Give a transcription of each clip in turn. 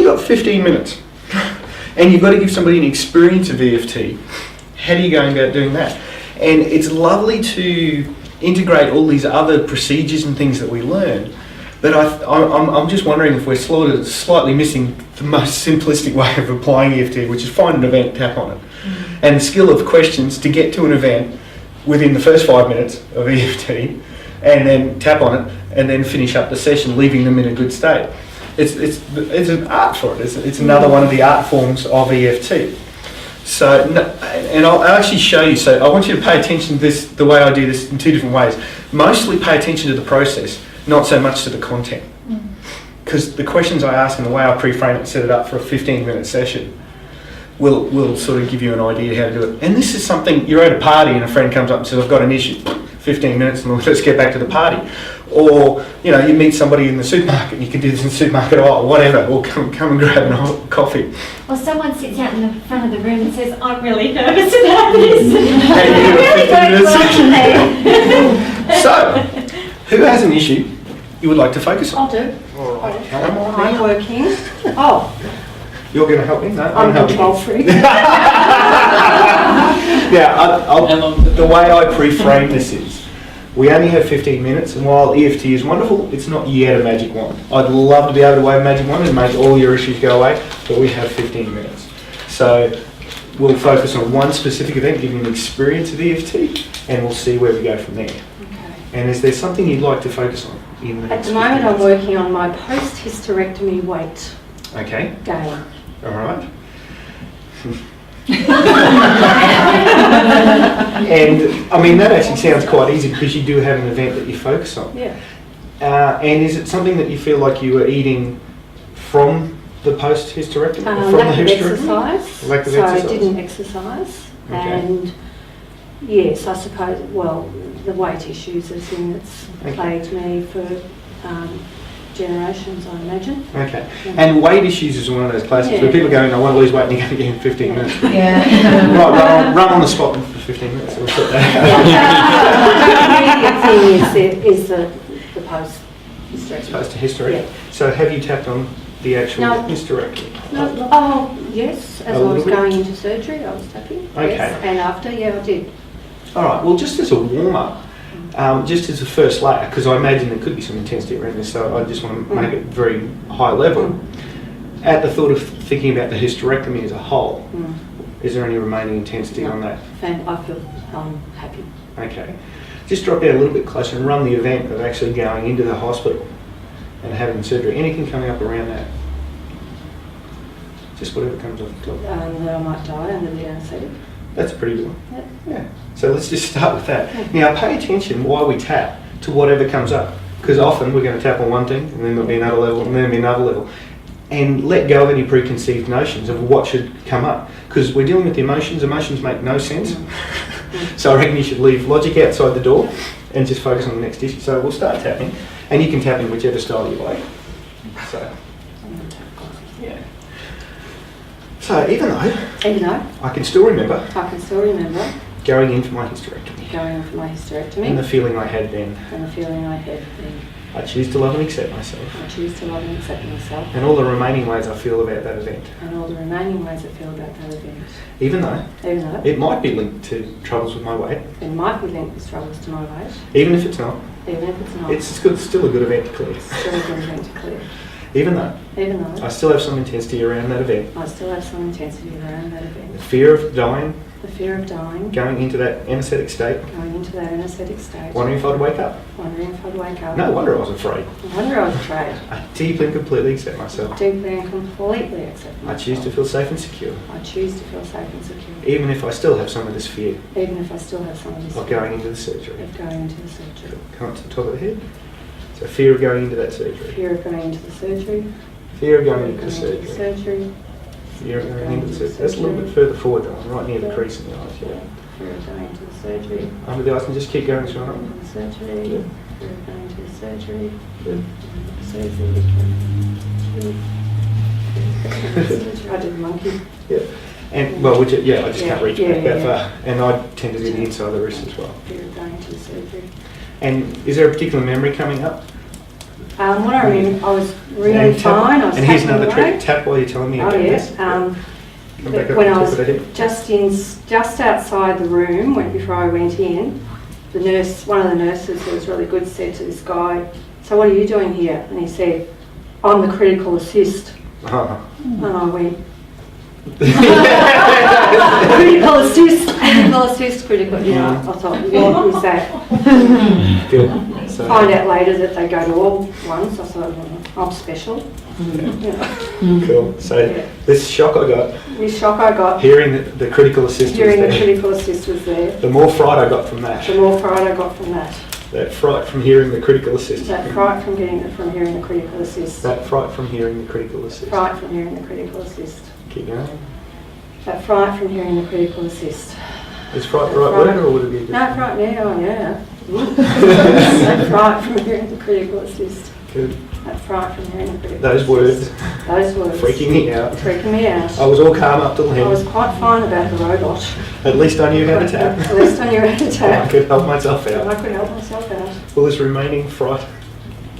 only got 15 minutes and you've got to give somebody an experience of EFT, how do you go about doing that? And it's lovely to integrate all these other procedures and things that we learn, but I'm just wondering if we're slightly missing the most simplistic way of applying EFT, which is find an event, tap on it. And the skill of questions to get to an event within the first 5 minutes of EFT, and then tap on it, and then finish up the session, leaving them in a good state. It's an art for it. It's another one of the art forms of EFT. So, and I'll actually show you. So I want you to pay attention to this, the way I do this, in two different ways. Mostly pay attention to the process, not so much to the content. Because the questions I ask and the way I pre-frame it and set it up for a 15-minute session will sort of give you an idea how to do it. And this is something, you're at a party and a friend comes up and says, I've got an issue. 15 minutes and let's get back to the party. Or, you know, you meet somebody in the supermarket and you can do this in the supermarket or whatever, or come and grab a hot coffee. Or someone sits out in the front of the room and says, I'm really nervous about this. So, who has an issue you would like to focus on? I'll do. All right, come on. I'm working. Oh, You're going to help me? No, I'm helping control you. freak. Yeah, the way I pre-frame this is, we only have 15 minutes, and while EFT is wonderful, it's not yet a magic wand. I'd love to be able to wave a magic wand and make all your issues go away, but we have 15 minutes. So we'll focus on one specific event, give you an experience of EFT, and we'll see where we go from there. Okay. And is there something you'd like to focus on in the At next the moment, 15 I'm minutes? working on my post-hysterectomy weight Okay, gain. all right. And I mean, that actually sounds quite easy because you do have an event that you focus on. Yeah. And is it something that you feel like you were eating from the post-hysterectomy? From Lack the of hysterectomy? exercise. Lack of so exercise. I didn't exercise. Okay. And yes, I suppose, well, the weight issues is thing that's Okay. plagued me for generations, I imagine. Okay. And weight issues is one of those classics where Yeah. people go, I want to lose weight, and you're going to get in 15 minutes. Yeah. Right, run on the spot for 15 minutes. We'll sort that out. The immediate thing is the post-hysterectomy. Post-hysterectomy. Yeah. So have you tapped on the actual No. hysterectomy? No, oh, yes, as A I was little bit? going into surgery, I was tapping. Okay. Yes, and after, yeah, I did. All right, well, just as a warm-up, just as a first layer, because I imagine there could be some intensity around this, so I just want to make it very high level. At the thought of thinking about the hysterectomy as a whole, is there any remaining intensity on that? And I feel happy. Okay. Just drop out a little bit closer and run the event of actually going into the hospital and having surgery. Anything coming up around that? Just whatever comes off the top. That I might die under the anaesthetic. That's a pretty good one. Yep. Yeah. So let's just start with that. Now pay attention while we tap to whatever comes up, because often we're going to tap on one thing and then there'll be another level and then there'll be another level. And let go of any preconceived notions of what should come up, because we're dealing with the emotions. Emotions make no sense. So I reckon you should leave logic outside the door and just focus on the next issue. So we'll start tapping, and you can tap in whichever style you like. So, yeah. So even though I can still remember I can still remember going in for my hysterectomy going in for my hysterectomy and the feeling I had then, and the feeling I had then. I choose to love and accept myself, I choose to love and accept myself and all the remaining ways I feel about that event, and all the remaining ways I feel about that event. even though Even though it might be linked to troubles with my weight, it might be linked with troubles to my weight, even if it's not, even if it's not, it's still a good event to clear. still a good event to clear. Even though Even though I still have some intensity around that event, I still have some intensity around that event. the fear of dying, The fear of dying, going into that anaesthetic state, going into that anaesthetic state, wondering if I'd wake up. wondering if I'd wake up. No wonder I was afraid. No wonder I was afraid. I deeply and completely accept myself. Deeply and completely accept I myself. choose to feel safe and secure, I choose to feel safe and secure. even if I still have some of this fear Even if I still have some of this of fear going into the surgery. of going into the surgery. Come up to the top of the head. So fear of going into that surgery. Fear of going into the surgery. Fear of Fear going of into the going into the surgery. surgery. Fear of going into the surgery. That's a little bit further forward though, right near the crease in the eyes. Yeah. Fear of going into the surgery. Under the eyes and just keep going straight up. Into the surgery. Yeah. Fear of going into the surgery. Good. Surgery. I did the monkey. Yeah. And well, I just can't reach Yeah, back yeah, that yeah. far. And I tend to do the inside of the wrist as well. Fear of going into the surgery. And is there a particular memory coming up What I remember, I was really And tap- fine. I was and here's tapping another away. trick. Tap while you're telling me Oh about yes. this. Come back up When and I talk was about it. just outside the room, before I went in, the nurse, one of the nurses who was really good, said to this guy, "So what are you doing here?" And he said, "I'm the critical assist." Oh. And I went, critical assist, critical. You know, I thought, what is that? Good. So, Find out later that they go to all ones. I thought, I'm special. You know. cool. So Yeah. this shock I got, This shock I got, hearing the critical assist was hearing the there. critical assist was there. The more fright I got from that. The more fright I got from that. That fright from hearing the critical assist. That fright from hearing the critical assist. That fright from hearing the critical assist. Fright from hearing the critical assist. Keep going. That fright from hearing the critical assist. Is fright the That right fright- word or would it be a No, different? fright, yeah, oh yeah. That fright from hearing the critical assist. Good. That fright from hearing the critical Those assist. words Those words. freaking me out. Freaking me out. I was all calm up till I was then. quite fine about the robot. At least I knew how to tap. At least I knew how to I tap. could help myself And I out. could help myself out. All this remaining fright,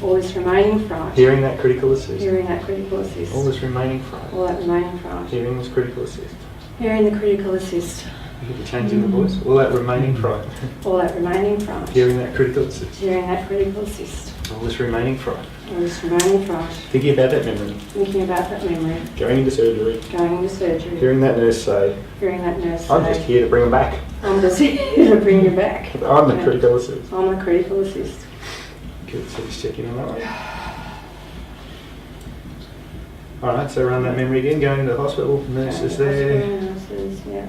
All this remaining fright. hearing that critical assist. Hearing that critical assist. All this remaining fright, All that remaining fright. hearing this critical assist. Hearing the critical assist. You get the change in the voice. All that remaining fright, All that remaining fright. hearing that critical assist. Hearing that critical assist. All this remaining fright, All this remaining fright. thinking about that memory, Thinking about that memory. going into surgery, Going into surgery. hearing that nurse say, Hearing that nurse I'm say, just here to bring them back. I'm just here to bring you back. I'm the Yeah. critical assist. I'm the critical assist. Good, so just check in on that one. Alright, so run that memory again, going to the hospital, nurse is there. Nurses, yeah.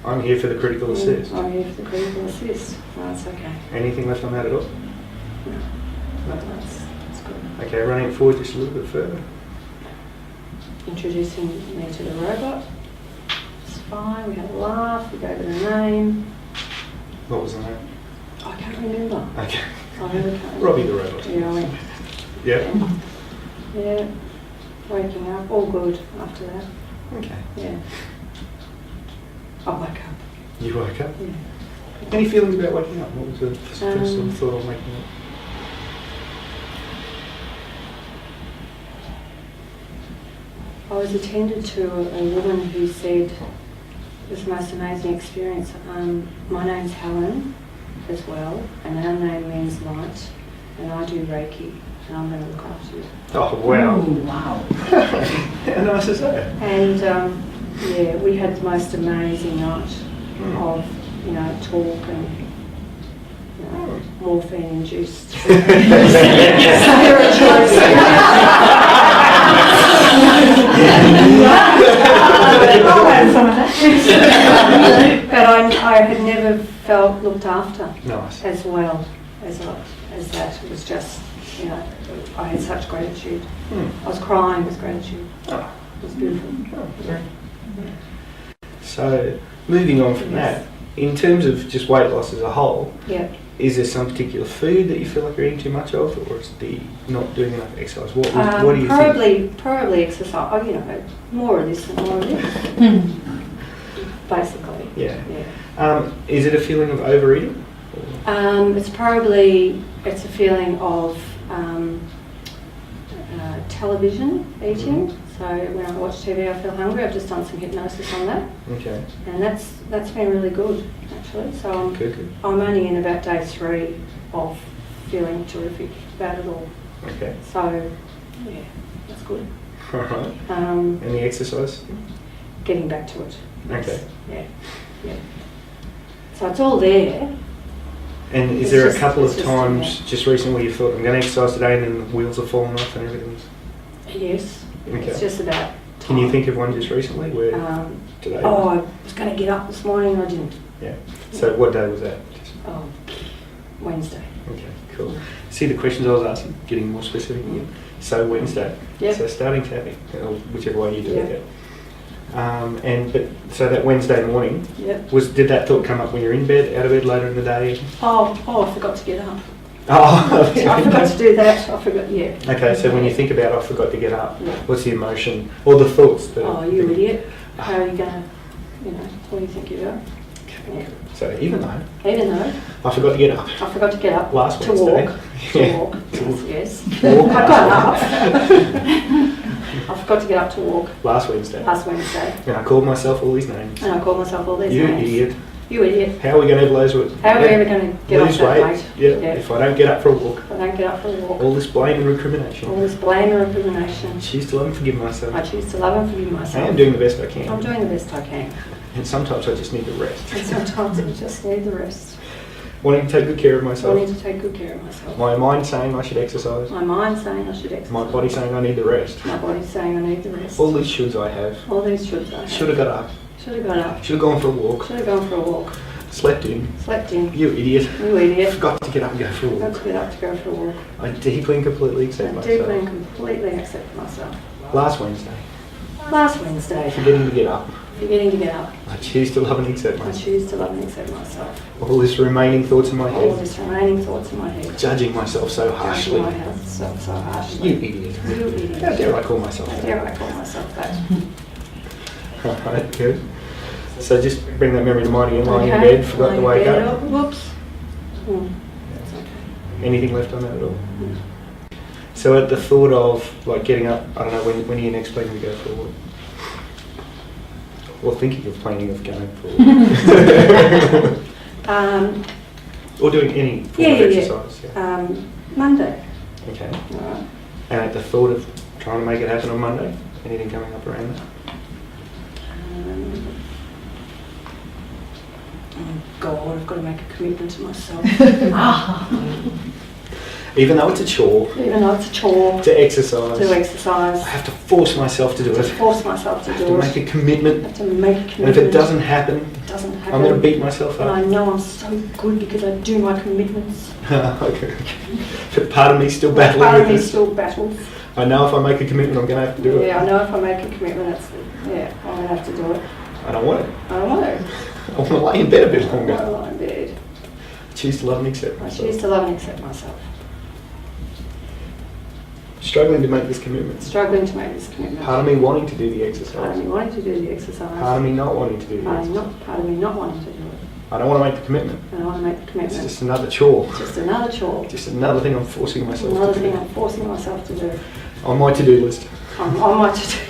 I'm here for the critical assist. I'm here for the critical assist. That's okay. Anything left on that at all? That's good. Okay, running it forward just a little bit further. Introducing me to the robot. It's fine. We had a laugh. We gave it a name. What was the name? I can't remember. Okay. I really can't remember. Robbie the robot. Yeah, I went. Yep. Yeah. Waking up. All good after that. Okay. Yeah. I woke up. You woke up? Yeah. Any feelings about waking up? What was the first sort of thought on waking up? I was attended to a woman who said, it was the most amazing experience. My name's Helen as well, and our name means light, and I do Reiki, and I'm going to look after you. Oh, wow. Wow. How nice is that? And yeah, we had the most amazing night of, you know, talk and, you know, morphine-induced But I had never felt looked after Nice. as well as that. It was just, you know, I had such gratitude. I was crying with gratitude. Oh. It was beautiful. So, moving on from that, in terms of just weight loss as a whole, Yeah. is there some particular food that you feel like you're eating too much of, or is the not doing enough exercise? What do you think? Probably exercise. Oh, you know, more of this and more of this. Basically. Yeah. Yeah. Is it a feeling of overeating? It's a feeling of television eating. So when I watch TV, I feel hungry. I've just done some hypnosis on that, Okay. and that's been really good actually. So Good. I'm only in about day 3 of feeling terrific about it all. Okay. So yeah, that's good. All right. Um, And the exercise? getting back to it. Okay. Yeah. So it's all there. And is It's there just- a couple of it's just, times just recently where you thought, I'm going to exercise today, and then the wheels have fallen off and everything's... Yes. Okay. It's just about Can you time. think of one just recently where today? Oh, I was going to get up this morning and I didn't. Yeah. So what day was that? Oh, Wednesday. Okay, cool. See the questions I was asking, getting more specific again. So Wednesday. Yep. So starting tapping, or whichever way you do Yep. it. So that Wednesday morning, Yep. did that thought come up when you're in bed, out of bed later in the day? Oh, I forgot to get up. Oh, I forgot to do that. I forgot, yeah. Okay, so when you think about I forgot to get up, Yeah. what's the emotion or the thoughts? That Oh, you idiot. How are you going to, you know, what do you think you're doing? Yeah. So even though Even though I forgot to get up I forgot to get up last to Wednesday. walk. Yeah. To walk. Yes. Walk I last got up. I forgot to get up to walk last Wednesday. last Wednesday. And I called myself all these names. And I called myself all these You names. idiot. You idiot. How are we going to lose weight? How are we ever going to get lose off that weight? weight? Yeah. Yeah. If I don't get up for a walk. If I don't get up for a walk. All this blame and recrimination. All this blame and recrimination. Choose to love and forgive myself. I choose to love and forgive I myself. am doing the best I can. I'm doing the best I can. And sometimes I just need to rest. And sometimes I just need the rest. Wanting to take good care of I myself. need to take good care of myself. My mind saying I should exercise. My mind's saying I should exercise. My body saying I need the rest. My body's saying I need the rest. All these shoulds I have. All these shoulds I have. Should have got up. Should have got up. Should have gone for a walk. Should have gone for a walk. Slept in. Slept in. You idiot. You idiot. Forgot to get up and go for a Got walk. to get up to go for a walk. I deeply and completely I accept deeply myself. and completely accept myself. Last Wednesday, Last Wednesday, forgetting to get up, forgetting to get up. I choose to love and accept I myself. choose to love and accept myself. All this remaining thoughts in my All head, these remaining thoughts in my head. judging myself so Judging harshly. myself so You harshly. idiot. You idiot. How dare I call myself How that? dare I call myself that? Alright, good. So just bring that memory to mind again, lying in Okay, bed, forgot to lying in wake bed. up. Oh, whoops. That's okay. Anything left on that at all? So at the thought of like getting up, I don't know, when are you next planning to go for a walk? Or thinking of planning of going for a walk? Or doing any form of exercise? Yeah. Monday. Okay. All right. And at the thought of trying to make it happen on Monday, anything coming up around that? Oh God, I've got to make a commitment to myself. Even though it's a chore Even though it's a chore to exercise, to exercise, I have to force myself to do to it. force myself I to have to do make it. a commitment. I have to make a And commitment. if it doesn't happen, It doesn't happen. I'm going to beat myself And I up. know I'm so good because I do my commitments. Okay. But part of me still Part battling of with me this. still battles. I know if I make a commitment, I'm going to have to do it. Yeah, I know if I make a commitment, I'm going to have to do it. I don't want it. I don't want to. I want to lay in bed a bit I don't want to longer. lie in bed. Choose to love and accept I choose myself. to love and accept myself. Struggling to make this commitment. Struggling to make this commitment. Part of me wanting to do the Part of exercise. me wanting to do the exercise. Part of me not wanting to do the Part of exercise. me not wanting to do it. I don't want to make the commitment. And I want to make the It's commitment. just another chore. Just another chore. Just another thing I'm forcing myself Another to thing do. I'm forcing myself to do. On my to-do list, On my to-do list.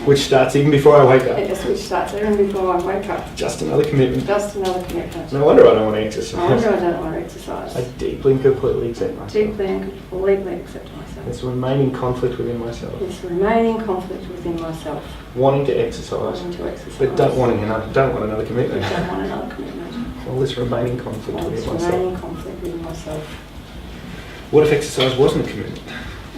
which starts even before I wake up. Yes, which starts even before I wake up. Just another commitment. Just another commitment. No wonder I don't want to I exercise. wonder I don't want to exercise. I deeply and completely accept myself. Deeply and completely accept myself. There's remaining conflict within myself. This remaining conflict within myself. Wanting to exercise, Wanting to exercise. but don't want another But commitment. don't want another commitment. All this remaining conflict All this within myself. remaining conflict within myself. What if exercise wasn't a commitment?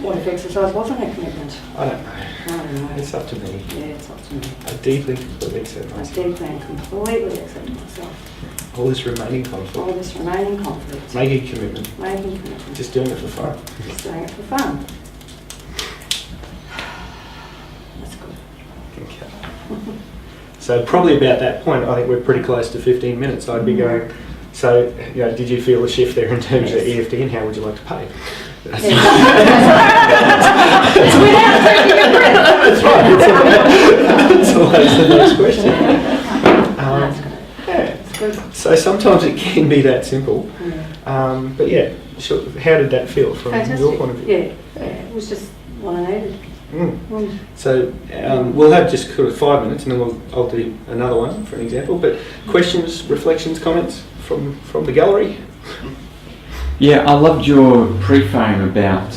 What if exercise wasn't a commitment? I don't know. I don't know. It's up to me. Yeah, it's up to me. I deeply and completely accept I myself. deeply and completely accept myself. All this remaining All conflict. this remaining conflict. Making a commitment. Making commitment. Just doing it for fun. Just doing it for fun. That's good. Okay. So probably about that point, I think we're pretty close to 15 minutes. I'd be going, so, did you feel a shift there in terms of Yes. EFT and how would you like to pay? That's Without taking a breath. That's right. So that's the next question. That's good. Yeah. It's good. So sometimes it can be that simple. Yeah. But yeah, sure. How did that feel from Fantastic. your point of view? Yeah, it was just what I needed. Mm. Mm. So we'll have just sort of 5 minutes, and then I'll do another one for an example. But questions, reflections, comments from the gallery. Yeah, I loved your pre-frame about